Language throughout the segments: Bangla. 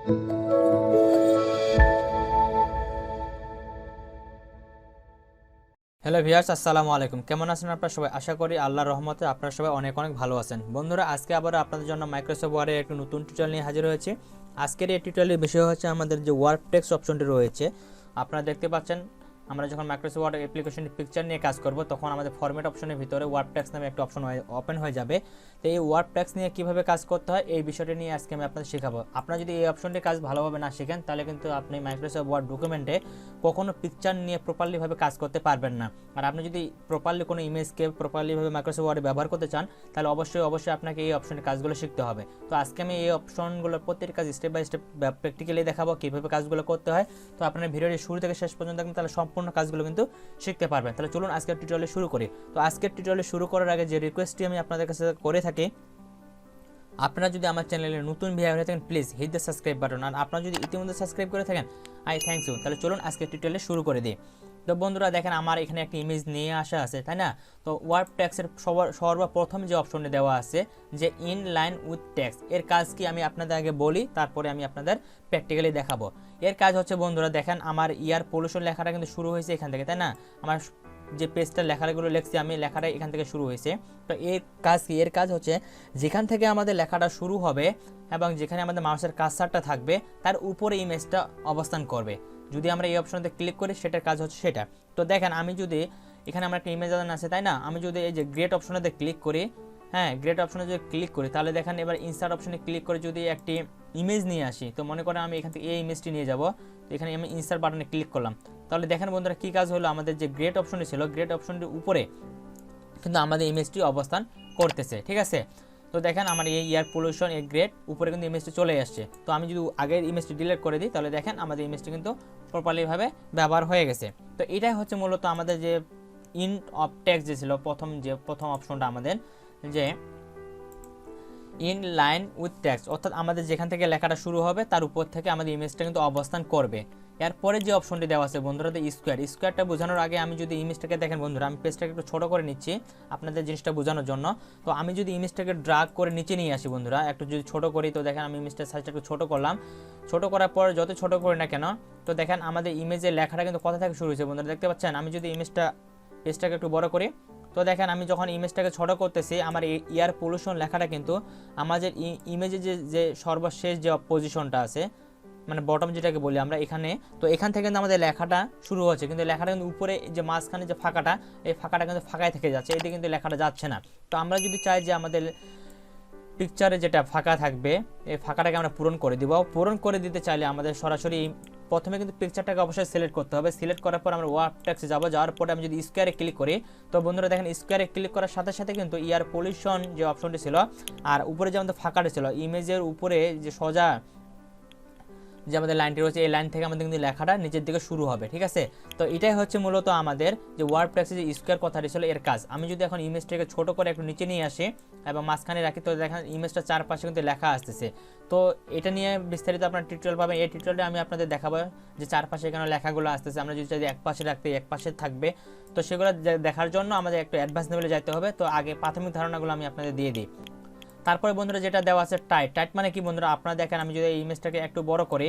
হ্যালো ভিউয়ার্স, আসসালামু আলাইকুম। কেমন আছেন আপনারা সবাই? আশা করি আল্লাহর রহমতে আপনারা সবাই অনেক অনেক ভালো আছেন। বন্ধুরা, আজকে আবার আপনাদের জন্য মাইক্রোসফট ওয়ার্ডের একটি নতুন টিউটোরিয়াল নিয়ে হাজির হয়েছি। আজকের এই টিউটোরিয়ালের বিষয় হচ্ছে আমাদের যে ওয়ার্ড টেক্সট অপশনটি রয়েছে। আপনারা দেখতে পাচ্ছেন, আমরা যখন মাইক্রোসফট ওয়ার্ড অ্যাপ্লিকেশনের পিকচার নিয়ে কাজ করব তখন আমাদের ফরম্যাট অপশনের ভিতরে ওয়ার্ড টেক্সট নামে একটা অপশন ওপেন হয়ে যাবে। তো এই ওয়ার্ড টেক্সট নিয়ে কীভাবে কাজ করতে হয় এই বিষয়টি নিয়ে আজকে আমি আপনাদের শেখাবো। আপনারা যদি এই অপশনটি কাজ ভালোভাবে না শেখেন তাহলে কিন্তু আপনি মাইক্রোসফট ওয়ার্ড ডকুমেন্টে কখনো পিকচার নিয়ে প্রপারলিভাবে কাজ করতে পারবেন না। আর আপনি যদি প্রপারলি কোনো ইমেজকে প্রপারলিভাবে মাইক্রোসফট ওয়ার্ডে ব্যবহার করতে চান তাহলে অবশ্যই আপনাকে এই অপশনের কাজগুলো শিখতে হবে। তো আজকে আমি এই অপশনগুলোর প্রত্যেকটি কাজ স্টেপ বাই স্টেপ প্র্যাকটিক্যালি দেখাবো কীভাবে কাজগুলো করতে হয়। তো আপনারা ভিডিওটি শুরু থেকে শেষ পর্যন্ত দেখবেন, তাহলে সম্পূর্ণ কাজগুলো কিন্তু শিখতে পারবেন। তাহলে চলুন আজকের টিউটোরিয়াল শুরু করি। তো আজকের টিউটোরিয়াল শুরু করার আগে যে রিকোয়েস্টটি আমি আপনাদের কাছে করে থাকি, আপনারা যদি আমার চ্যানেলে নতুন ভিডিও হয়ে থাকেন please hit the subscribe button. আর আপনারা যদি ইতিমধ্যে সাবস্ক্রাইব করে থাকেন থ্যাংকস ইউ। তাহলে চলুন আজকের টিউটোরিয়াল শুরু করে দিই। তো বন্ধুরা দেখেন, আমার এখানে একটা ইমেজ নিয়ে আসা আছে, তাই না? তো ওয়ার্ড টেক্সটের সর্বপ্রথম যে অপশনটি দেওয়া আছে যে ইন লাইন উইথ টেক্সট, এর কাজ কি আমি আপনাদের আগে বলি, তারপরে আমি আপনাদের প্র্যাকটিক্যালি দেখাবো। এর কাজ হচ্ছে বন্ধুরা দেখেন, আমার ইয়ার পলিউশন লেখাটা কিন্তু শুরু হয়েছে এখান থেকে, তাই না? আমার যে পেজটার লেখাগুলো লিখছি আমি, লেখাটা এখান থেকে শুরু হয়েছে। তো এর কাজ কি? এর কাজ হচ্ছে যেখান থেকে আমাদের লেখাটা শুরু হবে এবং যেখানে আমাদের মাউসের কার্সারটা থাকবে তার উপরে ইমেজটা অবস্থান করবে। যদি আমরা এই অপশনতে ক্লিক করি সেটার কাজ হচ্ছে সেটা। তো দেখেন, আমি যদি এখানে আমার একটা ইমেজ আছে, তাই না? আমি যদি এই যে গ্রেড অপশনেতে ক্লিক করি, হ্যাঁ গ্রেড অপশনে যদি ক্লিক করি তাহলে দেখেন এবার ইনসার্ট অপশনে ক্লিক করে যদি একটি ইমেজ নিয়ে আসি, তো মনে করেন আমি এখান থেকে এই ইমেজটি নিয়ে যাব। তো এখানে আমি ইনসার্ট বাটনে ক্লিক করলাম। তাহলে দেখেন বন্ধুরা কী কাজ হলো, আমাদের যে গ্রেড অপশনটি ছিল গ্রেড অপশনটির উপরে কিন্তু আমাদের ইমেজটি অবস্থান করতেছে, ঠিক আছে? তো দেখেন আমার এই ইয়ার পলিউশন এই গ্রেড উপরে কিন্তু ইমেজটি চলে আসছে। তো আমি যদি আগের ইমেজটি ডিলিট করে দিই তাহলে দেখেন আমাদের ইমেজটি কিন্তু প্রপারলিভাবে ব্যবহার হয়ে গেছে। তো এটাই হচ্ছে মূলত আমাদের যে ইন অফ টেক্সট যে ছিল প্রথম অপশনটা আমাদের, যে ইন লাইন উইথ টেক্সট, অর্থাৎ আমাদের যেখান থেকে লেখাটা শুরু হবে তার উপর থেকে আমাদের ইমেজটা কিন্তু অবস্থান করবে। এরপরে যে অপশনটি দেওয়া আছে বন্ধুরা স্কোয়ারটা বোঝানোর আগে আমি যদি ইমেজটাকে দেখেন বন্ধুরা, আমি পেজটাকে একটু ছোটো করে নিচ্ছি আপনাদের জিনিসটা বোঝানোর জন্য। তো আমি যদি ইমেজটাকে ড্রাগ করে নিচে নিয়ে আসি বন্ধুরা, একটু যদি ছোটো করি, তো দেখেন আমি ইমেজটার সাইজটা একটু ছোটো করলাম। ছোটো করার পর যত ছোটো করি না কেন, তো দেখেন আমাদের ইমেজের লেখাটা কিন্তু কোথা থেকে শুরু হয়েছে বন্ধুরা দেখতে পাচ্ছেন। আমি যদি পেজটাকে একটু বড় করি, তো দেখেন আমি যখন ইমেজটাকে ছোটো করতেছি আমার এই ইয়ার পলিউশন লেখাটা কিন্তু আমাদের ইমেজের যে সর্বশেষ যে পজিশনটা আছে, মানে বটম যেটাকে বলি আমরা এখানে, তো এখান থেকে কিন্তু আমাদের লেখাটা শুরু হচ্ছে, কিন্তু লেখাটা কিন্তু উপরে যে মাঝখানে যে ফাঁকাটা, এই ফাঁকাটা কিন্তু ফাঁকায় থেকে যাচ্ছে, এতে কিন্তু লেখাটা যাচ্ছে না। তো আমরা যদি চাই যে আমাদের পিকচারে যেটা ফাঁকা থাকবে এই ফাঁকাটাকে আমরা পূরণ করে দিব। পূরণ করে দিতে চাইলে আমাদের সরাসরি প্রথমে কিন্তু পিকচারটাকে অবশ্যই সিলেক্ট করতে হবে। সিলেক্ট করার পর আমরা ওয়ার্ড টেক্সটে যাওয়ার পরে আমি যদি স্কোয়ারে ক্লিক করি, তো বন্ধুরা দেখেন স্কোয়ারে ক্লিক করার সাথে সাথে কিন্তু ইয়ার পলিউশন যে অপশনটি ছিল আর উপরে যে আমাদের ফাঁকাটা ছিল ইমেজের উপরে যে সোজা যে আমাদের লাইনটি রয়েছে, এই লাইন থেকে আমাদের কিন্তু লেখাটা নিচের দিকে শুরু হবে, ঠিক আছে? তো এটাই হচ্ছে মূলত আমাদের যে ওয়ার্ড টেক্সটে যে স্কোয়ার কথাটি ছিল এর কাজ। আমি যদি এখন ইমেজটাকে ছোট করে একটু নিচে নিয়ে আসি এবং মাঝখানে রাখি, তো দেখেন ইমেজটা চারপাশে কিন্তু লেখা আসতেছে। তো এটা নিয়ে বিস্তারিত আপনার টিউটোরিয়াল পাবেন। এই টিউটোরিয়ালে আমি আপনাদের দেখাবো যে চারপাশে কেন লেখাগুলো আসতেছে। আমরা যদি চাই এক পাশে রাখতে এক পাশে থাকবে, তো সেগুলো দেখার জন্য আমাদের একটু অ্যাডভান্স লেভেলে যেতে হবে। তো আগে প্রাথমিক ধারণাগুলো আমি আপনাদের দিয়ে দিই। তারপরে বন্ধুরা যেটা দেওয়া আছে টাইট মানে কি বন্ধুরা, আপনারা দেখেন আমি যদি এই ইমেজটাকে একটু বড় করি,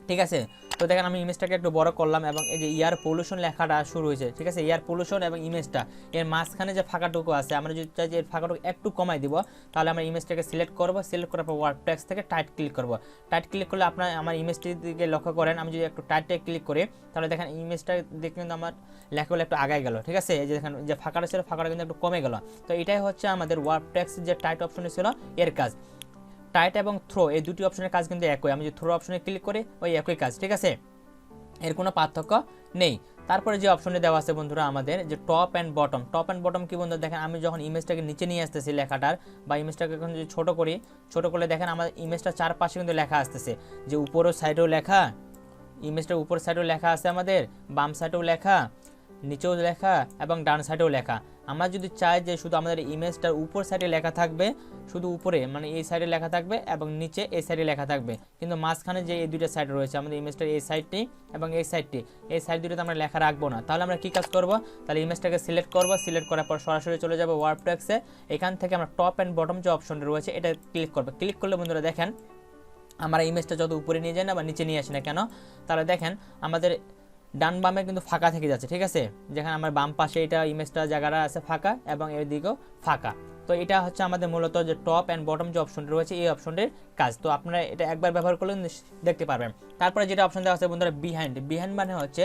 ঠিক আছে? তো দেখেন আমি ইমেজটাকে একটু বড় করলাম এবং এই যে ইয়ার পলিউশন লেখাটা শুরু হয়েছে, ঠিক আছে? ইয়ার পলিউশন এবং ইমেজটা এর মাঝখানে যে ফাঁকাটুকু আছে, আমরা যদি চাই যে এর ফাঁকাটুকু একটু কমাই দিব, তাহলে আমরা ইমেজটাকে সিলেক্ট করব। সিলেক্ট করার পর ওয়ার্ড টেক্সট থেকে টাইট ক্লিক করব। টাইট ক্লিক করলে আপনার আমার ইমেজটির দিকে লক্ষ্য করেন, আমি যদি একটু টাইটে ক্লিক করি তাহলে দেখেন ইমেজটা দেখে কিন্তু আমার লেখাগুলো একটু আগায় গেল, ঠিক আছে? এই যে দেখেন যে ফাঁকাটা ছিল ফাঁকাটা কিন্তু একটু কমে গেল। তো এটাই হচ্ছে আমাদের ওয়ার্ড টেক্সট যে টাইট অপশনে ছিল এর কাজ। টাইট এবং থ্রো এই দুটি অপশনের কাজ কিন্তু একই। আমি যদি থ্রো অপশনে ক্লিক করি ওই একই কাজ, ঠিক আছে? এর কোনো পার্থক্য নেই। তারপরে যে অপশনে দেওয়া আছে বন্ধুরা আমাদের যে টপ অ্যান্ড বটম কি বন্ধুরা দেখেন, আমি যখন ইমেজটাকে নিচে নিয়ে আসতেছি লেখাটার বা ইমেজটাকে এখন যদি ছোটো করি, ছোটো করলে দেখেন আমার ইমেজটা চারপাশে কিন্তু লেখা আসতেছে, যে উপরেও সাইডেও লেখা, ইমেজটার উপর সাইডেও লেখা আছে আমাদের, বাম সাইডেও লেখা, নিচেও লেখা এবং ডান সাইডেও লেখা। আমরা যদি চাই যে শুধু আমাদের ইমেজটার উপর সাইডে লেখা থাকবে, শুধু উপরে মানে এই সাইডে লেখা থাকবে এবং নিচে এই সাইডে লেখা থাকবে, কিন্তু মাঝখানে যে এই দুইটা সাইড রয়েছে আমাদের ইমেজটার এই সাইডটি এবং এই সাইডটি, এই সাইড দুটোতে আমরা লেখা রাখবো না। তাহলে আমরা কী কাজ করব, তাহলে ইমেজটাকে সিলেক্ট করব। সিলেক্ট করার পর সরাসরি চলে যাবো ওয়ার্ড টেক্সটে। এখান থেকে আমরা টপ অ্যান্ড বটম যে অপশনটা রয়েছে এটা ক্লিক করবো। ক্লিক করলে বন্ধুরা দেখেন আমরা ইমেজটা যত উপরে নিয়ে যাই না বা নিচে নিয়ে আসি না কেন, তাহলে দেখেন আমাদের ডান বামে কিন্তু ফাঁকা থেকে যাচ্ছে, ঠিক আছে। যেখানে আমার বাম পাশে এটা ইমেজটা জায়গাটা আছে ফাঁকা এবং এর দিকেও ফাঁকা। তো এটা হচ্ছে আমাদের মূলত যে টপ অ্যান্ড বটম যে অপশনটি রয়েছে এই অপশনটির কাজ। তো আপনারা এটা একবার ব্যবহার করলে দেখতে পারবেন। তারপরে যেটা অপশন দেওয়া আছে বন্ধুরা বিহাইন্ড মানে হচ্ছে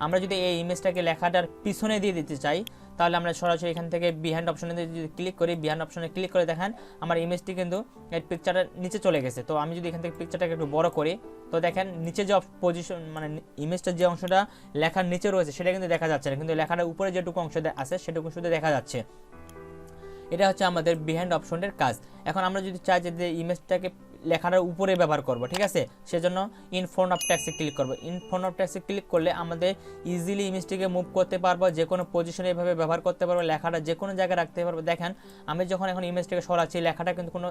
আমরা যদি এই ইমেজটাকে লেখাটার পিছনে দিয়ে দিতে চাই, তাহলে আমরা সরাসরি এখান থেকে বিহাইন্ড অপশনে যদি ক্লিক করি, বিহাইন্ড অপশনে ক্লিক করে দেখেন আমার ইমেজটি কিন্তু এই পিকচারের নিচে চলে গেছে। তো আমি যদি এখান থেকে পিকচারটাকে একটু বড় করি, তো দেখেন নিচে যে পজিশন মানে ইমেজটার যে অংশটা লেখার নিচে রয়েছে সেটা কিন্তু দেখা যাচ্ছে না, কিন্তু লেখাটার উপরে যেটুকু অংশ আছে সেটুকু শুধু দেখা যাচ্ছে। এটা হচ্ছে আমাদের বিহাইন্ড অপশনের কাজ। এখন আমরা যদি চাই যে ইমেজটাকে লেখাটার উপরে ব্যবহার করব, ঠিক আছে, সেজন্য ইন ফ্রন্ট অফ টেক্সটে ক্লিক করব। ইন ফ্রন্ট অফ টেক্সটে ক্লিক করলে আমাদের ইজিলি ইমেজটিকে মুভ করতে পারবো, যে কোনো পজিশনে এভাবে ব্যবহার করতে পারবো, লেখাটা যে কোনো জায়গায় রাখতে পারবো। দেখেন আমি যখন এখন ইমেজটাকে সরাচ্ছি, লেখাটা কিন্তু কোনো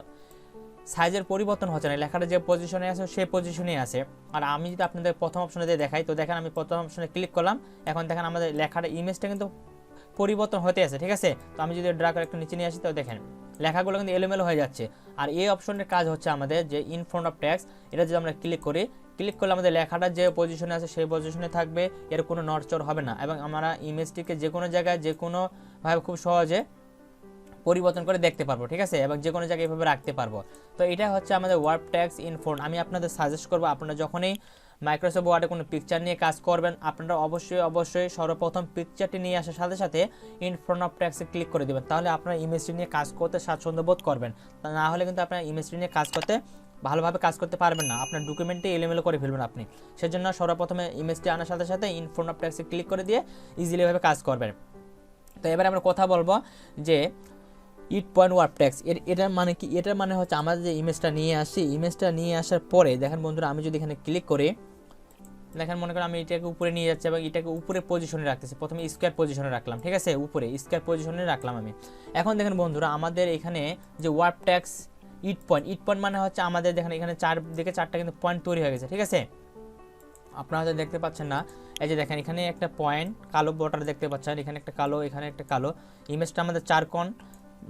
সাইজের পরিবর্তন হচ্ছে না, লেখাটা যে পজিশনে আছে সেই পজিশনেই আছে। আর আমি যদি আপনাদের প্রথম অপশনে দিয়ে দেখাই, তো দেখেন আমি প্রথম অপশনে ক্লিক করলাম, এখন দেখেন আমাদের লেখাটা ইমেজটা কিন্তু পরিবর্তন হতে আছে, ঠিক আছে। তো আমি যদি ড্র্যাগ করে একটু নিচে নিয়ে আসি, তো দেখেন লেখাগুলো কিন্তু এলোমেলো হয়ে যাচ্ছে। আর এই অপশনের কাজ হচ্ছে আমাদের যে ইন ফ্রন্ট অফ টেক্সট, এটা যদি আমরা ক্লিক করি, ক্লিক করলে আমাদের লেখাটা যে পজিশনে আছে সেই পজিশনে থাকবে, এর কোনো নড়চড় হবে না, এবং আমরা ইমেজটিকে যে কোনো জায়গায় যে কোনোভাবে খুব সহজে পরিবর্তন করে দেখতে পারবো, ঠিক আছে, এবং যে কোনো জায়গায় এভাবে রাখতে পারবো। তো এটা হচ্ছে আমাদের ওয়ার্ড টেক্সট ইন ফ্রন্ট। আমি আপনাদের সাজেস্ট করবো, আপনারা যখনই মাইক্রোসফট ওয়ার্ডে কোনো পিকচার নিয়ে কাজ করবেন, আপনারা অবশ্যই সর্বপ্রথম পিকচারটি নিয়ে আসার সাথে সাথে ইন ফ্রন্ট অফ টেক্সটে ক্লিক করে দেবেন, তাহলে আপনারা ইমেজটি নিয়ে কাজ করতে স্বাচ্ছন্দ্য বোধ করবেন। না হলে কিন্তু আপনার ইমেজটি নিয়ে কাজ করতে ভালোভাবে কাজ করতে পারবেন না, আপনার ডকুমেন্টটি এলোমেলো করে ফেলবেন আপনি। সেজন্য সর্বপ্রথমে ইমেজটি আনার সাথে সাথে ইন ফ্রন্ট অফ টেক্সটে ক্লিক করে দিয়ে ইজিলিভাবে কাজ করবেন। তো এবার আমরা কথা বলবো যে ইট পয়েন্ট ওয়ার্ড টেক্সট এটার মানে কি। এটার মানে হচ্ছে আমাদের যে ইমেজটা নিয়ে আসি, ইমেজটা নিয়ে আসার পরে দেখেন বন্ধুরা, আমি যদি এখানে ক্লিক করি, দেখেন মনে করেন আমি এটাকে উপরে নিয়ে যাচ্ছি এবং এটাকে উপরে পজিশনে রাখতেছি। প্রথমে স্কোয়ার পজিশনে রাখলাম, ঠিক আছে, উপরে স্কোয়ার পজিশনে রাখলাম আমি। এখন দেখেন বন্ধুরা, আমাদের এখানে যে ওয়ার্ড টেক্সট ইট পয়েন্ট মানে হচ্ছে আমাদের দেখেন এখানে চারদিকে চারটা কিন্তু পয়েন্ট তৈরি হয়ে গেছে, ঠিক আছে। আপনারা হয়তো দেখতে পাচ্ছেন না, এই যে দেখেন এখানে একটা পয়েন্ট কালো বর্ডার দেখতে পাচ্ছেন, এখানে একটা কালো, এখানে একটা কালো। ইমেজটা আমাদের 4 কোণ,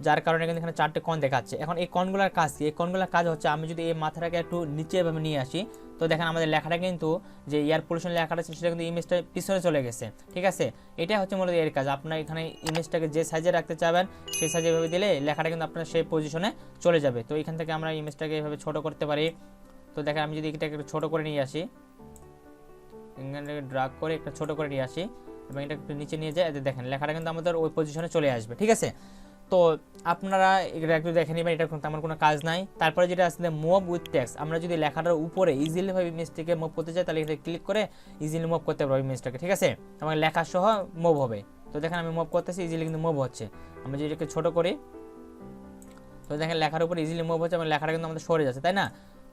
যার কারণে কিন্তু এখানে 4টে কোণ দেখাচ্ছে। এখন এই কোণগুলোর কাজ কি? এই কোণগুলোর কাজ হচ্ছে আমি যদি এই মাথাটাকে একটু নিচে এভাবে নিয়ে আসি, তো দেখেন আমাদের লেখাটা কিন্তু যে এয়ার পলিউশন লেখাটা ছিল সেটা কিন্তু ইমেজটা পিছনে চলে গেছে, ঠিক আছে। এটা হচ্ছে মূলত এর কাজ। আপনার এখানে ইমেজটাকে যে সাইজে রাখতে চাবেন সেই সাইজে এভাবে দিলে লেখাটা কিন্তু আপনার সেই পজিশনে চলে যাবে। তো এখান থেকে আমরা ইমেজটাকে এভাবে ছোট করতে পারি। তো দেখেন আমি যদি এটাকে একটু ছোট করে নিয়ে আসি, এখানে ড্র্যাগ করে একটু ছোট করে নিয়ে আসি এবং এটা একটু নিচে নিয়ে যাই, এতে দেখেন লেখাটা কিন্তু আমাদের ওই পজিশনে চলে আসবে, ঠিক আছে। তো আপনারা এটা একটু দেখে নেবেন, এটা তেমন কোনো কাজ নাই। তারপরে যেটা আসলে মুভ উইথ টেক্সট, আমরা যদি লেখাটার উপরে ইজিলিভাবে ইমেজটিকে মুভ করতে চাই, তাহলে এটা ক্লিক করে ইজিলি মুভ করতে পারবো ইমেজটাকে, ঠিক আছে, এবং লেখা সহ মুভ হবে। তো দেখেন আমি মুভ করতেছি, ইজিলি কিন্তু মুভ হচ্ছে। আমরা যদি এটাকে ছোটো করি, তো দেখেন লেখার উপরে ইজিলি মুভ হচ্ছে এবং লেখাটা কিন্তু আমাদের সরে যাচ্ছে, তাই না।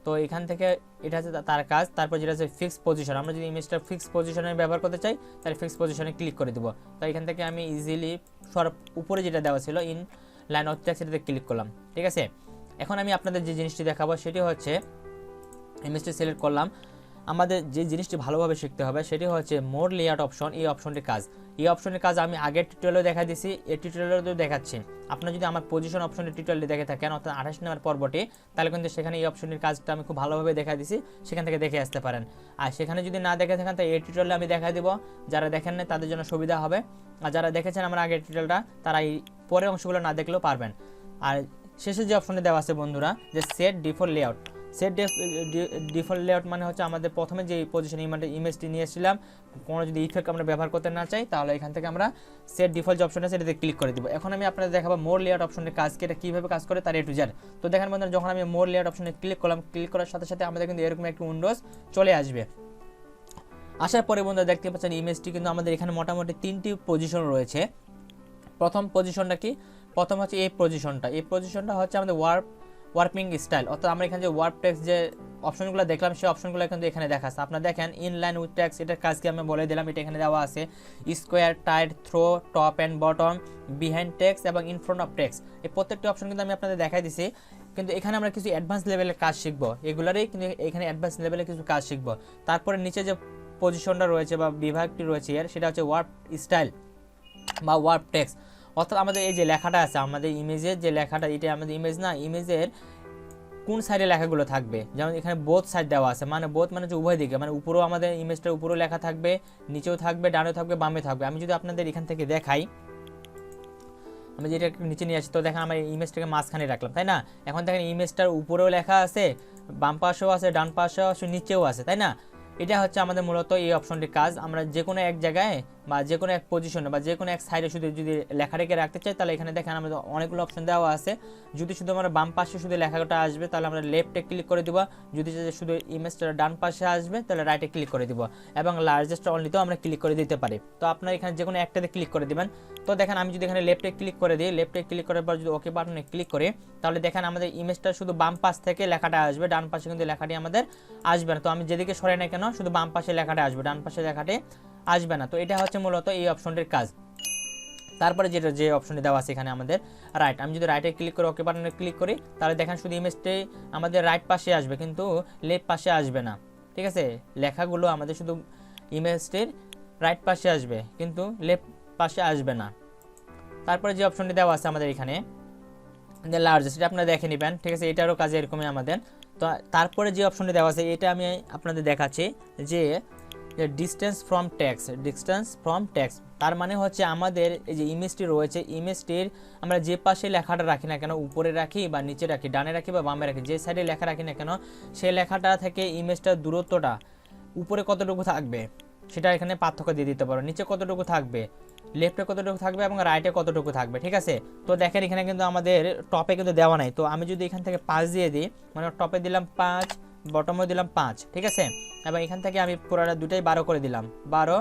তো এখান থেকে এটা হচ্ছে তার কাজ। তারপর যেটা হচ্ছে ফিক্স পজিশন, আমরা যদি ইমেজটা ফিক্স পজিশনে ব্যবহার করতে চাই, তাহলে ফিক্স পজিশনে ক্লিক করে দেবো। তো এখান থেকে আমি ইজিলি উপরে যেটা দেওয়া ছিল ইন লাইন অফ টেক্সট, এটাতে ক্লিক করলাম, ঠিক আছে। এখন আমি আপনাদের যে জিনিসটি দেখাবো সেটি হচ্ছে ইমেজটি সিলেক্ট করলাম। আমাদের যে জিনিসটি ভালোভাবে শিখতে হবে সেটি হচ্ছে মোর লেআউট অপশন। এই অপশনটির কাজ, এই অপশনের কাজ আমি আগের টিউটোরিয়ালে দেখা দিয়েছি, এই টিউটোরিয়ালেও দেখাচ্ছি। আপনারা যদি আমার পজিশন অপশনের টিউটোরিয়ালটি দেখে থাকেন, অর্থাৎ 28 নম্বর পর্বটি, তাহলে কিন্তু সেখানে এই অপশনের কাজটা আমি খুব ভালোভাবে দেখা দিয়েছি, সেখান থেকে দেখে আসতে পারেন। আর সেখানে যদি না দেখে থাকেন, তাই এই টিউটোরিয়ালে আমি দেখা দিব, যারা দেখেন না তাদের জন্য সুবিধা হবে। আর যারা দেখেছেন আমার আগের টিউটোরিয়ালটা, তারা এই পরের অংশগুলো না দেখলেও পারবেন। আর শেষে যে অপশনে দেওয়া আছে বন্ধুরা, যে set default layout. Set default layout মানে হচ্ছে আমাদের প্রথমে যে পজিশন ইমেজটি নিয়েছিলাম, কোনো যদি ইফেক্ট আমরা ব্যবহার করতে না চাই, তাহলে এখান থেকে আমরা সেট ডিফল্ট যে অপশন আছে এটাতে ক্লিক করে দিব। এখন আমি আপনাদের দেখাবো মোর লেআউট অপশনের কাজ কি, এটা কীভাবে কাজ করে তার A to Z। তো দেখেন বন্ধুরা, যখন আমি মোর লেআউট অপশনে ক্লিক করলাম, ক্লিক করার সাথে সাথে আমাদের কিন্তু এরকম একটি উইন্ডোজ চলে আসবে। আসার পরে বন্ধুরা দেখতে পাচ্ছেন ইমেজটি কিন্তু আমাদের এখানে মোটামুটি 3টি পজিশন রয়েছে। প্রথম পজিশনটা কি? প্রথম হচ্ছে এই পজিশনটা। এই পজিশনটা হচ্ছে আমাদের ওয়ার্কিং স্টাইল, অর্থাৎ আমরা এখানে যে ওয়ার্ড টেক্সট যে অপশনগুলো দেখলাম সেই অপশনগুলো কিন্তু এখানে দেখাচ্ছে। আপনারা দেখেন ইন লাইন উইথ টেক্সট, এটার কাজ কি আমি বলে দিলাম, এটা এখানে দেওয়া আছে। Square, tight, through, top and bottom, behind text এবং ইন ফ্রন্ট অফ টেক্সট, এই প্রত্যেকটি অপশন কিন্তু আমি আপনাদের দেখাই দিছি। কিন্তু এখানে আমরা কিছু অ্যাডভান্স লেভেলের কাজ শিখবো, এগুলারই কিন্তু এখানে অ্যাডভান্স লেভেলের কিছু কাজ শিখবো। তারপরে নিচে যে পজিশনটা রয়েছে বা বিভাগটি রয়েছে এর, সেটা হচ্ছে ওয়ার্ড স্টাইল বা ওয়ার্ড টেক্সট, অর্থাৎ আমাদের এই যে লেখাটা আছে আমাদের ইমেজের যে লেখাটা, এটা আমাদের ইমেজ না, ইমেজের কোন সাইডে লেখাগুলো থাকবে, যেমন এখানে বোথ সাইড দেওয়া আছে, মানে বোথ মানে হচ্ছে উভয় দিকে, মানে উপরেও আমাদের ইমেজটার উপরেও লেখা থাকবে, নিচেও থাকবে, ডানেও থাকবে, বামে থাকবে। আমি যদি আপনাদের এখান থেকে দেখাই, আমি যেটা নিচে নিয়ে আসি, তো দেখেন আমার ইমেজটাকে মাঝখানে রাখলাম, তাই না? এখন দেখেন ইমেজটার উপরেও লেখা আছে, বাম পাশেও আছে, ডান পাশেও আছে, নিচেও আছে, তাই না? এটা হচ্ছে আমাদের মূলত এই অপশনটির কাজ। আমরা যে কোনো এক জায়গায় বা যে কোনো এক পজিশনে বা যে কোনো এক সাইডে শুধু যদি লেখা রেখে রাখতে চাই, তাহলে এখানে দেখেন আমাদের অনেকগুলো অপশন দেওয়া আছে। যদি শুধু আমরা বাম পাশে শুধু লেখাটা আসবে, তাহলে আমরা লেফটে ক্লিক করে দিব। যদি শুধু ইমেজটা ডান পাশে আসবে, তাহলে রাইটে ক্লিক করে দিব, এবং লার্জেস্ট অনলিতেও আমরা ক্লিক করে দিতে পারি। তো আপনার এখানে যে কোনো একটাতে ক্লিক করে দিবেন। তো দেখেন আমি যদি এখানে লেফটে ক্লিক করে দিই, লেফটে ক্লিক করার পর যদি ওকে বাটনে ক্লিক করি, তাহলে দেখেন আমাদের ইমেজটা শুধু বাম পাশ থেকে লেখাটা আসবে, ডান পাশে কিন্তু লেখাটি আমাদের আসবে না। তো আমি যেদিকে সরাই না কেন শুধু বাম পাশে লেখাটা আসবে, ডান পাশে লেখাটি আসবে না। তো এটা হচ্ছে মূলত এই অপশনটির কাজ। তারপরে যে অপশনটি দেওয়া আছে এখানে আমাদের রাইট, আমি যদি রাইটে ক্লিক করে ওকে বাটনে ক্লিক করি, তাহলে দেখেন শুধু ইমেজটি আমাদের রাইট পাশে আসবে, কিন্তু লেফট পাশে আসবে না। ঠিক আছে, লেখাগুলো আমাদের শুধু ইমেজটির রাইট পাশে আসবে, কিন্তু লেফট পাশে আসবে না। তারপরে যে অপশনটি দেওয়া আছে আমাদের এখানে লার্জেস্ট, এটা আপনারা দেখে নেবেন। ঠিক আছে, এটারও কাজ এরকমই আমাদের। তো তারপরে যে অপশনটি দেওয়া আছে এটা আমি আপনাদের দেখাচ্ছি, যে ডিস্টেন্স ফ্রম টেক্সট। তার মানে হচ্ছে আমাদের এই যে ইমেজটি রয়েছে, ইমেজটির আমরা যে পাশে লেখাটা রাখি না কেন, উপরে রাখি বা নিচে রাখি, ডানে রাখি বা বামে রাখি, যে সাইডে লেখা রাখি না কেন, সেই লেখাটা থেকে ইমেজটার দূরত্বটা উপরে কতটুকু থাকবে সেটা এখানে পার্থক্য দিয়ে দিতে পারো। নিচে কতটুকু থাকবে, লেফটে কতটুকু থাকবে, এবং রাইটে কতটুকু থাকবে। ঠিক আছে, তো দেখেন এখানে কিন্তু আমাদের টপে কিন্তু দেওয়া নাই। তো আমি যদি এখান থেকে 5 দিয়ে দিই, মানে টপে দিলাম 5, বটমে দিলাম 5। ঠিক আছে, এবং এখান থেকে আমি পুরোটা দুটাই 12 করে দিলাম, 12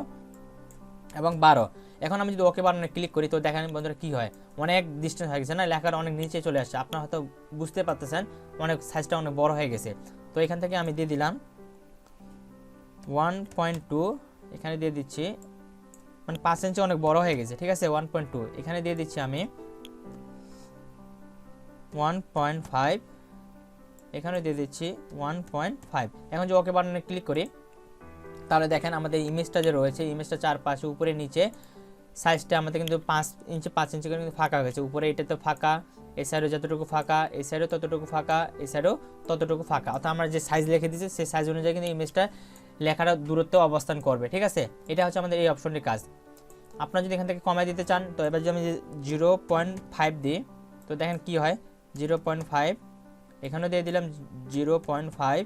এবং 12। এখন আমি যদি ওকে বাটনে ক্লিক করি, তো দেখেন বন্ধুরা কি হয়, অনেক ডিস্টেন্স হয়ে গেছে না, লেখার অনেক নিচে চলে আসছে। আপনারা হয়তো বুঝতে পারতেছেন অনেক সাইজটা অনেক বড় হয়ে গেছে। তো এখান থেকে আমি দিয়ে দিলাম 1.2, এখানে দিয়ে দিচ্ছি, মানে 5 ইঞ্চি অনেক বড় হয়ে গেছে। ঠিক আছে, 1.2 এখানে দিয়ে দিচ্ছি আমি 1.5, এখানে দিয়ে দিচ্ছি 1.5। এখন যে ওকে বাটনে ক্লিক করি, তাহলে দেখেন আমাদের ইমেজটা যে রয়েছে, ইমেজটা চারপাশে উপরে নিচে সাইজটা আমাদের কিন্তু 5 ইঞ্চি করে কিন্তু ফাঁকা হয়ে গেছে। উপরে এটা তো ফাঁকা, এই সাইডে যতটুকু ফাঁকা, এই সাইডেও ততটুকু ফাঁকা, এই সাইডেও ততটুকু ফাঁকা। অর্থাৎ আমরা যে সাইজ লিখে দিচ্ছি সেই সাইজ অনুযায়ী কিন্তু ইমেজটা লেখাটা দূরত্ব অবস্থান করবে। ঠিক আছে, এটা হচ্ছে আমাদের এই অপশনটির কাজ। আপনারা যদি এখান থেকে কমাই দিতে চান, তো এবার যদি আমি 0.5 দিই, তো দেখেন কি হয়, 0.5, এখানেও দিয়ে দিলাম 0.5,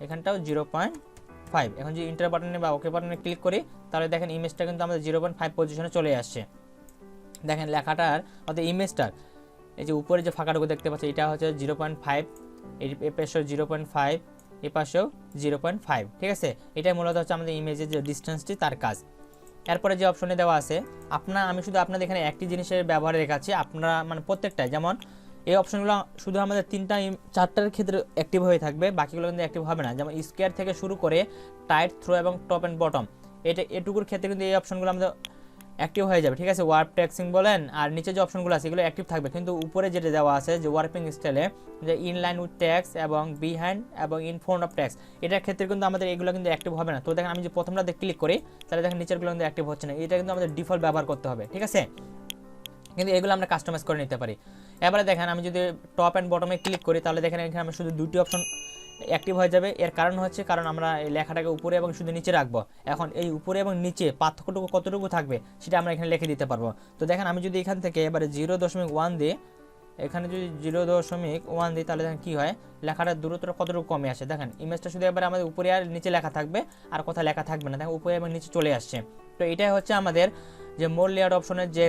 এখানটাও 0.5। এখন যদি ইন্টার বাটনে বা ওকে বাটনে ক্লিক করি, তাহলে দেখেন ইমেজটা কিন্তু আমাদের 0.5 পজিশনে চলে আসছে। দেখেন লেখাটার অর্থাৎ ইমেজটার এই যে উপরে যে ফাঁকাটুকু দেখতে পাচ্ছি, এটা হচ্ছে 0.5, এই পাশেও 0.5, এই পাশেও 0.5। ঠিক আছে, এটাই মূলত হচ্ছে আমাদের ইমেজের যে ডিস্টেন্সটি তার কাজ। এরপরে যে অপশনে দেওয়া আছে, আমি শুধু আপনাদের এখানে একটি জিনিসের ব্যবহার দেখাচ্ছি, আপনারা মানে প্রত্যেকটাই, যেমন এই অপশনগুলো শুধু আমাদের 4টার ক্ষেত্রে অ্যাক্টিভ হয়ে থাকবে, বাকিগুলো কিন্তু অ্যাক্টিভ হবে না। যেমন স্কোয়ার থেকে শুরু করে টাইট, থ্রো এবং টপ অ্যান্ড বটম, এটুকুর ক্ষেত্রে কিন্তু এই অপশনগুলো আমাদের অ্যাক্টিভ হয়ে যাবে। ঠিক আছে, ওয়ার্প টেক্সিং বলেন, আর নিচে যে অপশনগুলো আছে এগুলো অ্যাক্টিভ থাকবে, কিন্তু উপরে যেটা দেওয়া আছে যে ওয়ার্পিং স্টাইলে, যে ইন লাইন উইথ টেক্সট এবং বিহাইন্ড এবং ইন ফ্রন্ট অফ টেক্সট, এটার ক্ষেত্রে কিন্তু আমাদের এগুলো কিন্তু অ্যাক্টিভ হবে না। তো দেখেন আমি যে প্রথমটাতে ক্লিক করি, তাহলে দেখেন নিচেরগুলো কিন্তু অ্যাক্টিভ হচ্ছে না, এটা কিন্তু আমাদের ডিফল্ট ব্যবহার করতে হবে। ঠিক আছে, কিন্তু এগুলো আমরা কাস্টমাইজ করে নিতে পারি। এবারে দেখেন আমি যদি টপ অ্যান্ড বটমে ক্লিক করি, তাহলে দেখেন এখানে আমি শুধু দুটি অপশন অ্যাক্টিভ হয়ে যাবে। এর কারণ হচ্ছে কারণ আমরা এই লেখাটাকে উপরে এবং শুধু নিচে রাখবো। এখন এই উপরে এবং নিচে পার্থক্যটুকু কতটুকু থাকবে সেটা আমরা এখানে লিখে দিতে পারবো। তো দেখেন আমি যদি এখান থেকে এবারে 0.1 দিই, এখানে যদি 0.1 দিই, তাহলে দেখেন কী হয়, লেখাটার দূরত্বটা কতটুকু কমে আসে। দেখেন ইমেজটা শুধু এবারে আমাদের উপরে আর নিচে লেখা থাকবে, আর কোথাও লেখা থাকবে না, দেখেন উপরে এবং নিচে চলে আসছে। তো এটাই হচ্ছে আমাদের যে মোর লেআউট অপশনের যে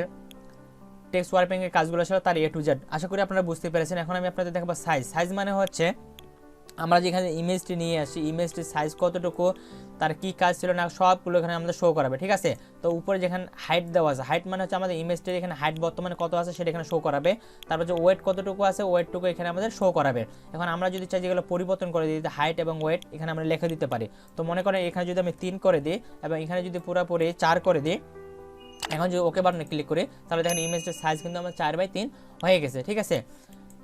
টেক্সট ওয়ার্পিং এর কাজগুলো ছিল তার A to Z। আশা করি আপনারা বুঝতে পেরেছেন। এখন আমি আপনাদের দেখাবো সাইজ মানে হচ্ছে আমরা যেখানে ইমেজটি নিয়ে আসি, ইমেজটির সাইজ কতটুকু, তার কি কাজ ছিল না, সবগুলো এখানে আমাদের শো করাবে। ঠিক আছে, তো উপরে যেখানে হাইট দেওয়া আছে, হাইট মানে হচ্ছে আমাদের ইমেজটির এখানে হাইট বর্তমানে কত আছে সেটা এখানে শো করাবে। তারপর যে ওয়েট কতটুকু আছে, ওয়েটটুকু এখানে আমাদের শো করাবে। এখন আমরা যদি চাই যেগুলো পরিবর্তন করে দিই, হাইট এবং ওয়েট এখানে আমরা লিখে দিতে পারি। তো মনে করেন এখানে যদি আমি 3 করে দিই এবং এখানে যদি পুরোপুরি 4 করে দিই, এখন যদি ওকে বাটনে ক্লিক করি, তাহলে দেখেন ইমেজটির সাইজ কিন্তু আমার 4/3 হয়ে গেছে। ঠিক আছে,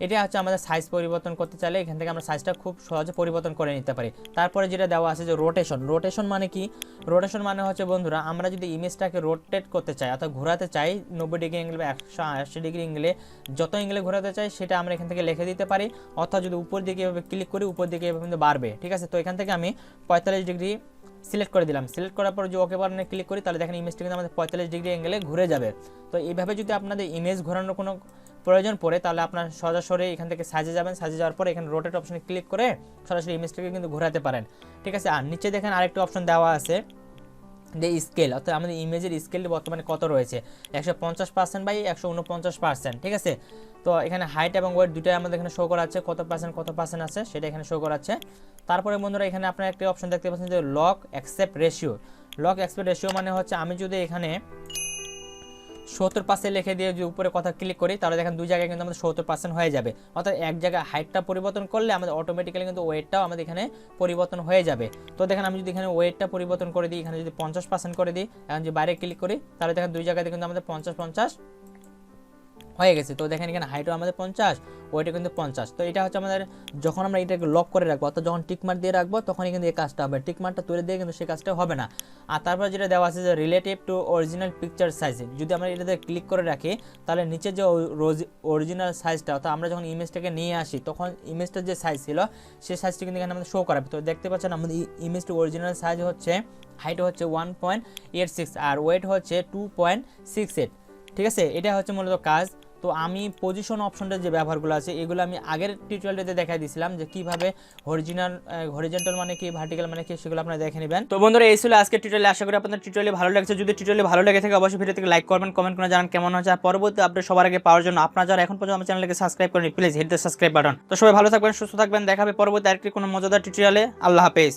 এটা হচ্ছে আমাদের সাইজ পরিবর্তন করতে চাইলে এখান থেকে আমরা সাইজটা খুব সহজে পরিবর্তন করে নিতে পারি। তারপরে যেটা দেওয়া আছে যে রোটেশন মানে কি? রোটেশন মানে হচ্ছে বন্ধুরা, আমরা যদি ইমেজটাকে রোটেট করতে চাই অর্থাৎ ঘোরাতে চাই 90 ডিগ্রি অ্যাঙ্গেল বা 180 ডিগ্রি অ্যাঙ্গেলে, যত অ্যাঙ্গেলে ঘোরাতে চাই সেটা আমরা এখান থেকে লিখে দিতে পারি। অর্থাৎ যদি উপর দিকে এভাবে ক্লিক করি উপর দিকে এভাবে কিন্তু বাড়বে, ঠিক আছে। তো এখান থেকে আমি 45 ডিগ্রি সিলেক্ট করে দিলাম। সিলেক্ট করার পর যে ওকে বাটনে ক্লিক করি তাহলে দেখেন ইমেজটা কিন্তু আমাদের 45 ডিগ্রি অ্যাঙ্গেলে ঘুরে যাবে। তো এইভাবে যদি আপনাদের ইমেজ ঘোরানোর কোনো প্রয়োজন পড়ে তাহলে আপনার সরাসরি এখান থেকে সাজে যাবেন, সাজে যাওয়ার পর এখানে রোটেট অপশনে ক্লিক করে সরাসরি ইমেজটাকে কিন্তু ঘোরাতে পারেন, ঠিক আছে। আর নিচে দেখেন আরেকটা অপশন দেওয়া আছে যে স্কেল, অর্থাৎ আমাদের ইমেজের স্কেলটি বর্তমানে কত রয়েছে, 150% বাই 149%, ঠিক আছে। তো এখানে হাইট এবং ওয়েট দুটোই আমাদের এখানে শো করা আছে, কত পার্সেন্ট আছে সেটা এখানে শো করা আছে। তারপরে বন্ধুরা এখানে আপনারা একটা অপশন দেখতে পাচ্ছেন যে লক অ্যাকসেপ্ট রেশিও মানে হচ্ছে আমি যদি এখানে 70% লিখে দিয়ে যে উপরে কথা ক্লিক করি তাহলে দেখেন দুই জায়গায় কিন্তু আমাদের 70% হয়ে যাবে। অর্থাৎ এক জায়গায় হাইটটা পরিবর্তন করলে আমাদের অটোমেটিক্যালি কিন্তু ওয়েটটাও আমাদের এখানে পরিবর্তন হয়ে যাবে। তো দেখেন আমি যদি এখানে ওয়েটটা পরিবর্তন করে দিই, এখানে যদি 50% করে দিই, এখন যদি বাইরে ক্লিক করি তাহলে দেখেন দুই জায়গাতে কিন্তু আমাদের 50-50 হয়ে গেছে। তো দেখেন এখানে হাইটও আমাদের 50, ওয়েটও কিন্তু 50। তো এটা হচ্ছে আমাদের যখন আমরা এটাকে লক করে রাখবো অর্থাৎ যখন টিকমার্ক দিয়ে রাখবো তখনই কিন্তু এই কাজটা হবে, টিকমার্কটা তুলে দিয়ে কিন্তু সেই কাজটা হবে না। আর তারপর যেটা দেওয়া আছে যে relative to original picture size, যদি আমরা এটাতে ক্লিক করে রাখি তাহলে নিচে যে অরিজিনাল সাইজটা অর্থাৎ আমরা যখন ইমেজটাকে নিয়ে আসি তখন ইমেজটার যে সাইজ ছিল সেই সাইজটি কিন্তু এখানে আমাদের শো করাবে। তো দেখতে পাচ্ছেন আমাদের ইমেজটি অরিজিনাল সাইজ হচ্ছে, হাইট হচ্ছে 1.86 আর ওয়েট হচ্ছে 2.68, ঠিক আছে। এটা হচ্ছে মূলত কাজ। তো আমি পজিশন অপশনটার যে ব্যবহারগুলো আছে এগুলো আমি আগের টিউটোরিয়ালটাতে দেখাই দিয়েছিলাম যে কিভাবে হরিজন্টাল মানে কি, ভার্টিক্যাল মানে কি, সেগুলো আপনারা দেখে নেবেন। তো বন্ধুরা এই ছিল আজকের টিউটোরিয়াল, আশা করি আপনাদের টিউটোরিয়াল ভালো লাগছে। যদি টিউটোরিয়াল ভালো লেগে থাকে অবশ্যই ভিডিওতে লাইক করবেন, কমেন্ট করে জানান কেমন হচ্ছে। আর পরবর্তী আপডেট সবার আগে পাওয়ার জন্য আপনারা যারা এখন পর্যন্ত আমার চ্যানেলকে সাবস্ক্রাইব করেন please hit the subscribe button. তো সবাই ভালো থাকবেন, সুস্থ থাকবেন, দেখা হবে পরবর্তী আরেকটি কোনো মজাদার টিউটোরিয়ালে। আল্লাহ হাফেজ।